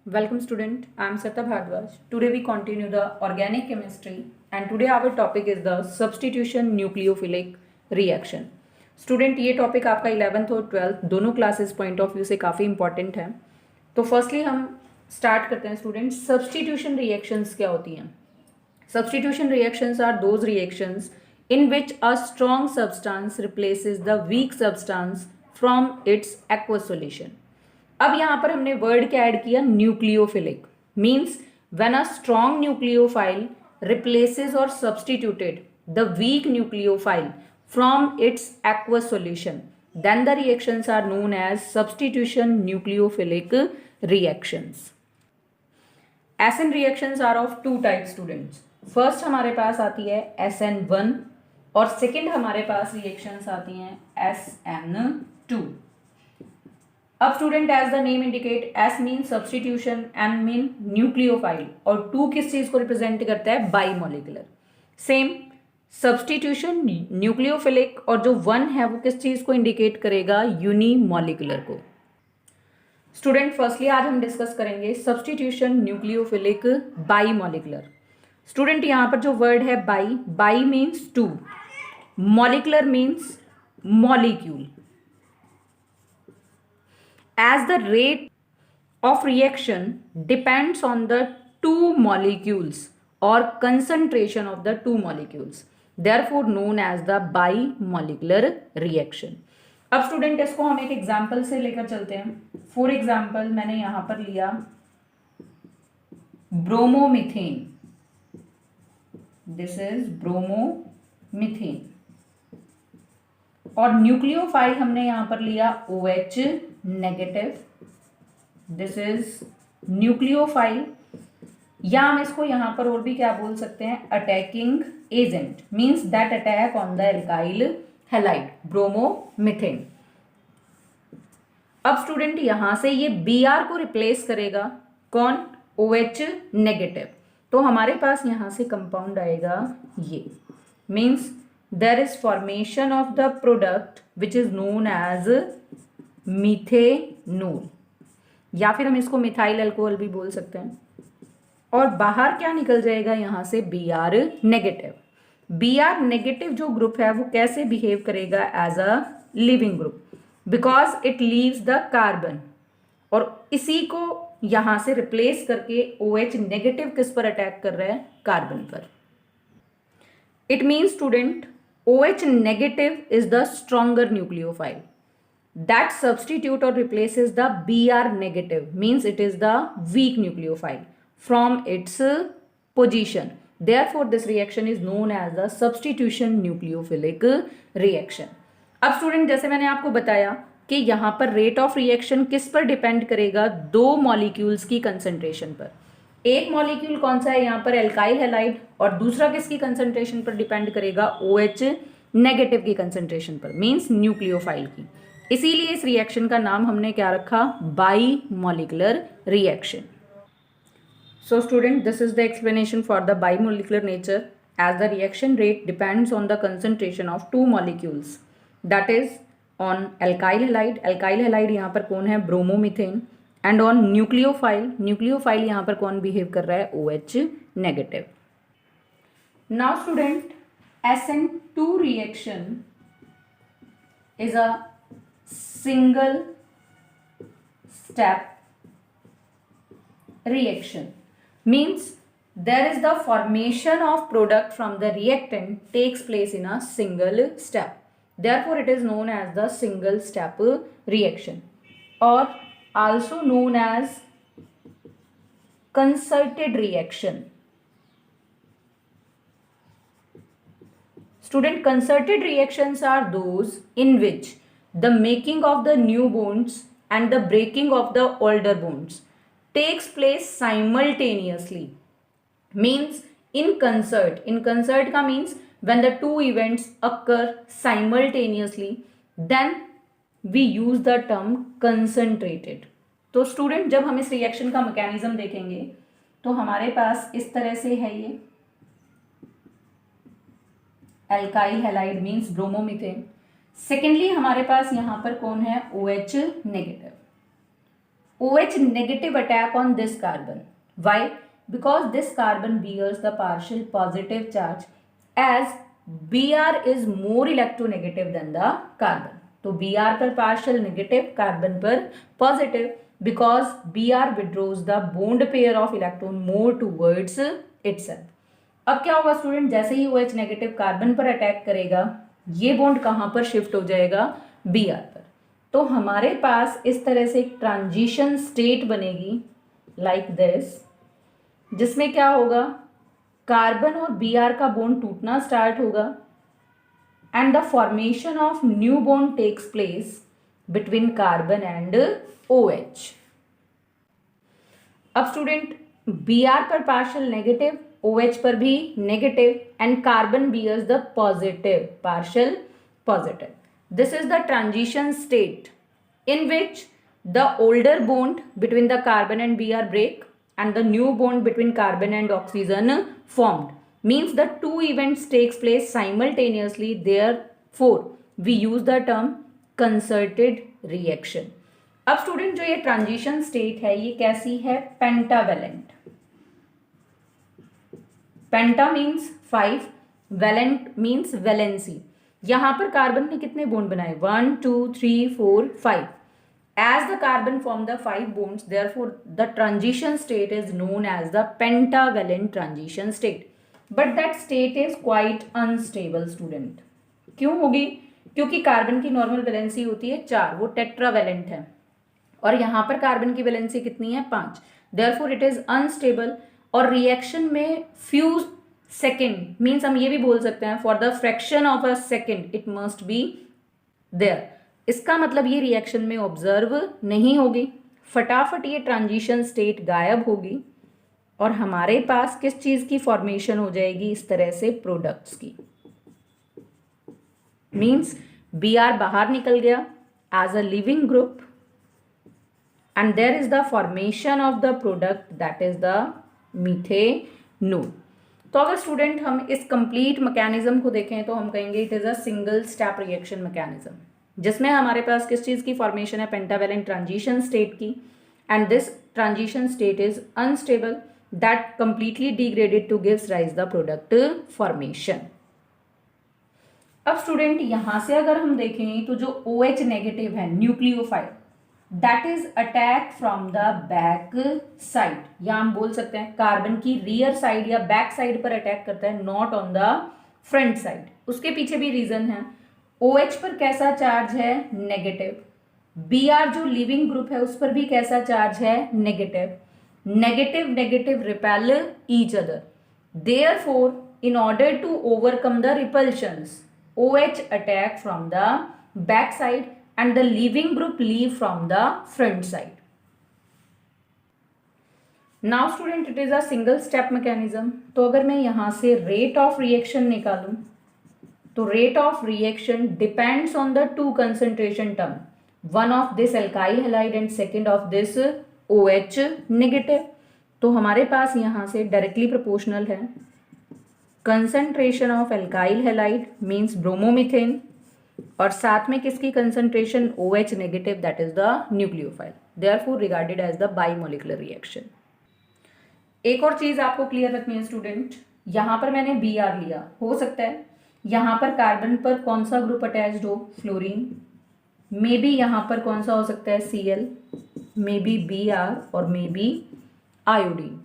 Welcome student, I am Sarita Bhardwaj. Today we continue the organic chemistry and today our topic is the substitution nucleophilic reaction. Student ये topic आपका 11th और 12th दोनों classes point of view से काफ़ी important है. तो firstly हम start करते हैं स्टूडेंट. सब्सटीट्यूशन रिएक्शंस क्या होती हैं? Substitution reactions are those reactions in which a strong substance replaces the weak substance from its aqueous solution. अब यहाँ पर हमने वर्ड क्या ऐड किया? Nucleophilic. Means when a strong nucleophile replaces or substituted the weak nucleophile from its aqueous solution, then the reactions are known as substitution nucleophilic reactions. SN reactions are of two types students. First हमारे पास आती है SN1 और second हमारे पास reactions आती हैं SN2. अब student as the name indicate, S mean substitution, N mean nucleophile और 2 किस चीज को रिप्रेजेंट करता है? बाईमोलिकुलर. सेम सब्सटीट्यूशन न्यूक्लियोफिलिक और जो 1 है वो किस चीज को इंडिकेट करेगा? यूनिमोलिकुलर को. स्टूडेंट फर्स्टली आज हम डिस्कस करेंगे सब्सटीट्यूशन न्यूक्लियोफिलिक बाईमोलिकुलर. स्टूडेंट यहाँ पर जो वर्ड है by means 2, molecular means molecule. As the rate of reaction depends on the two molecules or concentration of the two molecules, therefore known as the bimolecular reaction. अब student इसको हम एक example से लेकर चलते हैं. फॉर एग्जाम्पल मैंने यहां पर लिया ब्रोमोमिथेन. दिस इज ब्रोमोमिथेन और न्यूक्लियोफाइल हमने यहां पर लिया OH negative. This is nucleophile या हम इसको यहां पर और भी क्या बोल सकते हैं? Attacking agent. Means that attack on the alkyl halide bromomethane. अब स्टूडेंट यहां से ये Br को रिप्लेस करेगा कौन? OH negative. तो हमारे पास यहां से कंपाउंड आएगा ये. Means there is formation of the product which is known as methanol या फिर हम इसको मिथाइल अल्कोहल भी बोल सकते हैं. और बाहर क्या निकल जाएगा यहां से? Br negative. Br नेगेटिव जो ग्रुप है वो कैसे बिहेव करेगा? As a leaving group because it leaves the carbon और इसी को यहां से रिप्लेस करके OH नेगेटिव किस पर अटैक कर रहा है? कार्बन पर. It means student OH negative is the stronger nucleophile that substitute or replaces the Br negative, means it is the weak nucleophile from its position. Therefore this reaction is known as the substitution nucleophilic reaction. अब student जैसे मैंने आपको बताया कि यहाँ पर rate of reaction किस पर डिपेंड करेगा? 2 मॉलिक्यूल्स की कंसंट्रेशन पर. एक मॉलिक्यूल कौन सा है यहाँ पर? Alkyl halide. और दूसरा किसकी कंसंट्रेशन पर डिपेंड करेगा? OH नेगेटिव की कंसंट्रेशन पर, मींस न्यूक्लियोफाइल की. इसीलिए इस रिएक्शन का नाम हमने क्या रखा? Bimolecular reaction. So student this is the explanation for the bimolecular nature as the reaction rate depends on the concentration of 2 molecules, that is on alkyl halide. Alkyl halide यहाँ पर कौन है? Bromomethane. And on nucleophile, nucleophile यहाँ पर कौन behave कर रहा है? OH negative. Now student SN2 reaction is a single step reaction, means there is the formation of product from the reactant takes place in a single step, therefore it is known as the single step reaction or also known as concerted reaction. Student, concerted reactions are those in which the making of the new bonds and the breaking of the older bonds takes place simultaneously, means in concert. In concert का means when the two events occur simultaneously, then we use the term concentrated. तो student जब हम इस reaction का mechanism देखेंगे तो हमारे पास इस तरह से है ये alkyl halide means bromomethane. Secondly हमारे पास यहाँ पर कौन है? OH negative. OH negative attack on this carbon. Why? Because this carbon bears the partial positive charge as Br is more electronegative than the carbon. तो Br पर partial negative, carbon पर positive, because Br withdraws the bond pair of electron more towards itself. अब क्या होगा student, जैसे ही OH negative carbon पर attack करेगा, ये बॉन्ड कहाँ पर शिफ्ट हो जाएगा, Br पर. तो हमारे पास इस तरह से एक ट्रांजिशन स्टेट बनेगी लाइक दिस, जिसमें क्या होगा, कार्बन और Br का बॉन्ड टूटना स्टार्ट होगा and the formation of new bond takes place between carbon and OH. अब स्टूडेंट Br पर पार्शियल नेगेटिव, OH पर भी negative and carbon bears the positive, partial positive. This is the transition state in which the older bond between the carbon and Br break and the new bond between carbon and oxygen formed. Means the two events takes place simultaneously. Therefore, we use the term concerted reaction. अब student जो ये transition state है ये कैसी है, pentavalent. पेंटा means 5, valent means valency. यहां पर carbon ने कितने बॉन्ड बनाए, 1 2 3 4 5. As the carbon form the 5 bonds, therefore the transition state is known as the pentavalent transition state. But that state is quite unstable student. क्यों होगी, क्योंकि carbon की normal valency होती है 4, वो टेट्रावेलेंट है, और यहाँ पर कार्बन की वैलेंसी कितनी है, 5. Therefore it is unstable. और रिएक्शन में फ्यू सेकेंड, मीन्स हम ये भी बोल सकते हैं for the fraction of a second it must be there. इसका मतलब ये रिएक्शन में ऑब्जर्व नहीं होगी, फटाफट ये ट्रांजिशन स्टेट गायब होगी और हमारे पास किस चीज़ की फॉर्मेशन हो जाएगी, इस तरह से प्रोडक्ट्स की. मीन्स Br बाहर निकल गया as a leaving group and there is the formation of the product that is the methanol. तो अगर स्टूडेंट हम इस कंप्लीट मैकेनिज्म को देखें तो हम कहेंगे it is a single step reaction mechanism, जिसमें हमारे पास किस चीज़ की फॉर्मेशन है, पेंटावेलेंट ट्रांजिशन स्टेट की, and this transition state is unstable that completely degraded two gives rise the product formation. अब स्टूडेंट यहाँ से अगर हम देखें तो जो OH नेगेटिव है, nucleophile, that is attack from the back side, या हम बोल सकते हैं कार्बन की रियर साइड या बैक साइड पर अटैक करता है, not on the front side. उसके पीछे भी रीजन है. OH पर कैसा चार्ज है, नेगेटिव. Br जो लिविंग ग्रुप है उस पर भी कैसा चार्ज है, negative. Negative negative repel each other. Therefore in order to overcome the repulsions, OH attack from the back side and the leaving group leave from the front side. Now student it is a single step mechanism. तो अगर मैं यहाँ से rate of reaction निकालूं तो rate of reaction depends on the two concentration term, one of this alkyl halide and second of this OH negative. तो हमारे पास यहाँ से डायरेक्टली प्रोपोर्शनल है concentration of alkyl halide means bromomethane, और साथ में किसकी concentration, OH negative that is the nucleophile, therefore regarded as the bimolecular reaction. एक और चीज आपको क्लियर रखनी है स्टूडेंट, यहाँ पर मैंने Br लिया, हो सकता है यहाँ पर कार्बन पर कौन सा ग्रुप अटैच्ड हो, फ्लोरीन, मे बी यहाँ पर कौन सा हो सकता है, Cl, मे बी Br और मे बी आयोडीन.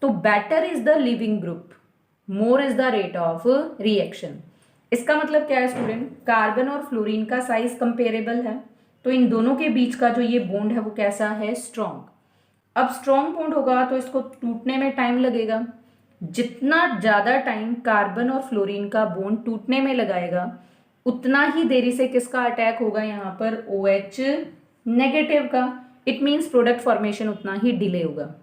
तो better is the leaving group, more is the rate of reaction. इसका मतलब क्या है स्टूडेंट, कार्बन और फ्लोरीन का साइज कंपेरेबल है, तो इन दोनों के बीच का जो ये बॉन्ड है वो कैसा है, स्ट्रॉन्ग. अब स्ट्रॉन्ग बॉन्ड होगा तो इसको टूटने में टाइम लगेगा. जितना ज़्यादा टाइम कार्बन और फ्लोरीन का बॉन्ड टूटने में लगाएगा उतना ही देरी से किसका अटैक होगा यहाँ पर, OH नेगेटिव का. इट मीन्स प्रोडक्ट फॉर्मेशन उतना ही डिले होगा.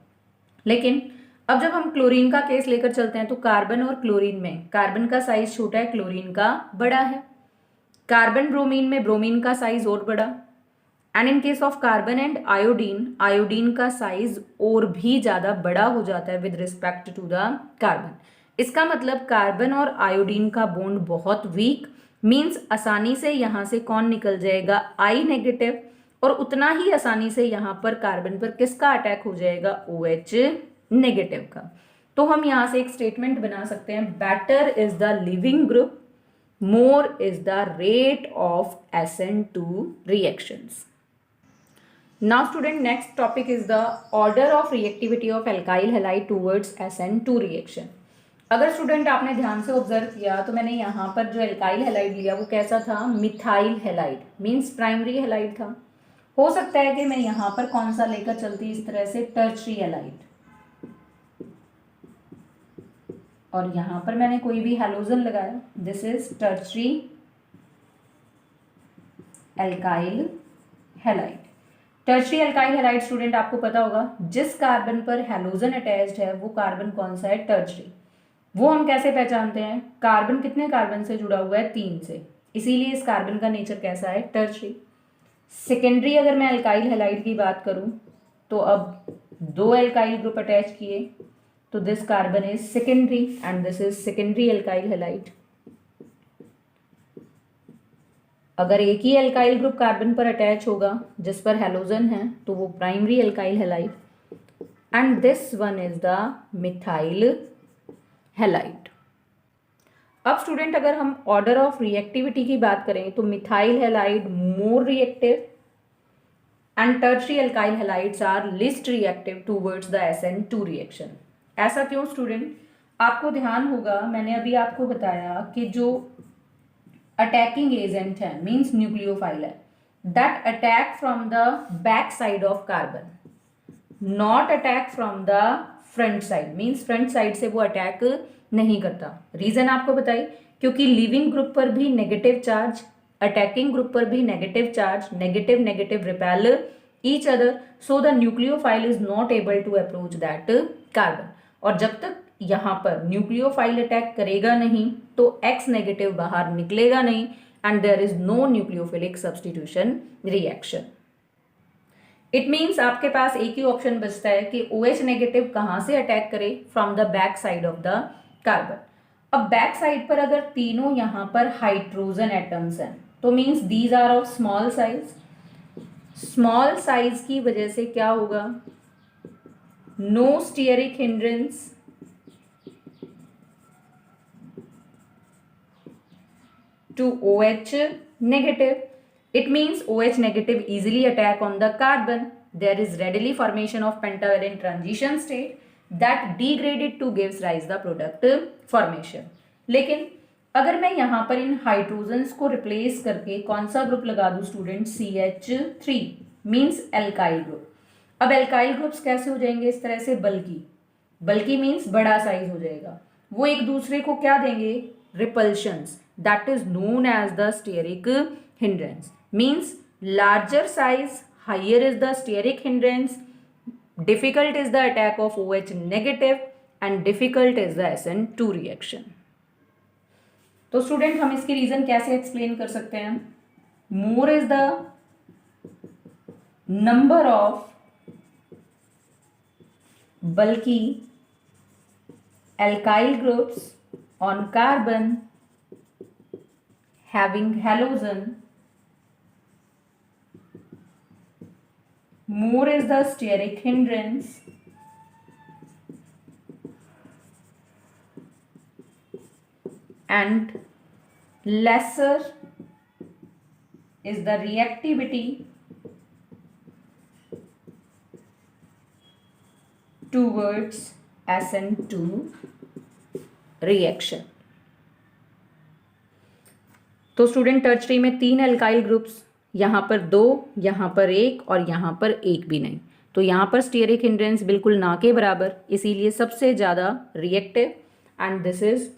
लेकिन अब जब हम क्लोरीन का केस लेकर चलते हैं तो कार्बन और क्लोरीन में कार्बन का साइज छोटा है, क्लोरीन का बड़ा है. कार्बन ब्रोमीन में ब्रोमीन का साइज और बड़ा, and in case of carbon and iodine, iodine का साइज और भी ज़्यादा बड़ा हो जाता है with respect to the carbon. इसका मतलब कार्बन और आयोडीन का बॉन्ड बहुत वीक, मीन्स आसानी से यहाँ से कौन निकल जाएगा, I नेगेटिव, और उतना ही आसानी से यहाँ पर कार्बन पर किसका अटैक हो जाएगा, OH नेगेटिव का। तो हम यहाँ से एक स्टेटमेंट बना सकते हैं, better is the leaving group, more is the rate of SN2 reactions. Now student, next topic is the order of reactivity of alkyl halide towards SN2 reaction। अगर स्टूडेंट आपने ध्यान से ऑब्जर्व किया तो मैंने यहाँ पर जो एल्काइल हैलाइड लिया वो कैसा था, methyl halide, means primary halide था। हो सकता है कि मैं यहाँ पर कौन सा लेकर चलती इस तरह से, टर्शरी हैलाइड, और यहाँ पर मैंने कोई भी हैलोजन लगाया, this is tertiary alkyl halide. Tertiary alkyl halide student आपको पता होगा, जिस कार्बन पर हैलोजन अटैच्ड है वो कार्बन कौन सा है, टर्शरी। वो हम कैसे पहचानते हैं, कार्बन कितने कार्बन से जुड़ा हुआ है, 3 से, इसीलिए इस कार्बन का नेचर कैसा है, टर्शरी। सेकेंडरी अगर मैं एल्काइल हैलाइड की बात करूं तो अब 2 एल्काइल ग्रुप अटैच किए, तो this carbon is secondary and this is secondary alkyl halide. अगर एक ही एल्काइल ग्रुप कार्बन पर अटैच होगा जिस पर हैलोजन है तो वो primary alkyl halide, and this one is the methyl halide. अब स्टूडेंट अगर हम ऑर्डर ऑफ रिएक्टिविटी की बात करें तो methyl halide more reactive and tertiary alkyl halides are least reactive towards the SN2 reaction. ऐसा क्यों स्टूडेंट, आपको ध्यान होगा मैंने अभी आपको बताया कि जो अटैकिंग एजेंट है मीन्स न्यूक्लियोफाइल है, that attack from the back side of carbon, not attack from the front side, means front side से वो अटैक नहीं करता। रीजन आपको बताइए, क्योंकि लिविंग ग्रुप पर भी नेगेटिव चार्ज, अटैकिंग ग्रुप पर भी negative charge, negative negative repel each other, so the nucleophile is not able to approach that carbon. और जब तक यहाँ पर न्यूक्लियोफाइल अटैक करेगा नहीं तो X नेगेटिव बाहर निकलेगा नहीं and there is no nucleophilic substitution reaction. It means आपके पास एक ही ऑप्शन बचता है कि OH नेगेटिव कहाँ से अटैक करे, from the back side of the carbon. अब बैक साइड पर अगर तीनों यहाँ पर हाइड्रोजन एटम्स हैं तो means these are of small size. Small size की वजह से क्या होगा, no steric hindrance, to OH negative. It means OH negative easily attack on the carbon. There is readily formation of pentavalent transition state that degraded to gives rise the product formation. लेकिन अगर मैं यहाँ पर इन hydrogens को replace करके कौन सा group लगा दूँ student, CH3 means alkyl group. अब एल्काइल ग्रुप्स कैसे हो जाएंगे इस तरह से, बल्कि, बल्कि मीन्स बड़ा साइज हो जाएगा, वो एक दूसरे को क्या देंगे, repulsions, that is known as the steric hindrance, means larger size, higher is the steric hindrance, difficult is the attack of OH negative and difficult is the SN2 reaction। तो स्टूडेंट हम इसकी रीजन कैसे explain कर सकते हैं, more is the number of bulky alkyl groups on carbon having halogen, more is the steric hindrance, and lesser is the reactivity towards SN2 reaction। तो student tertiary में 3 alkyl groups, यहाँ पर 2, यहाँ पर 1 और यहाँ पर 1 भी नहीं, तो यहाँ पर स्टीयरिक हिंड्रेंस बिल्कुल ना के बराबर, इसीलिए सबसे ज़्यादा रिएक्टिव एंड दिस इज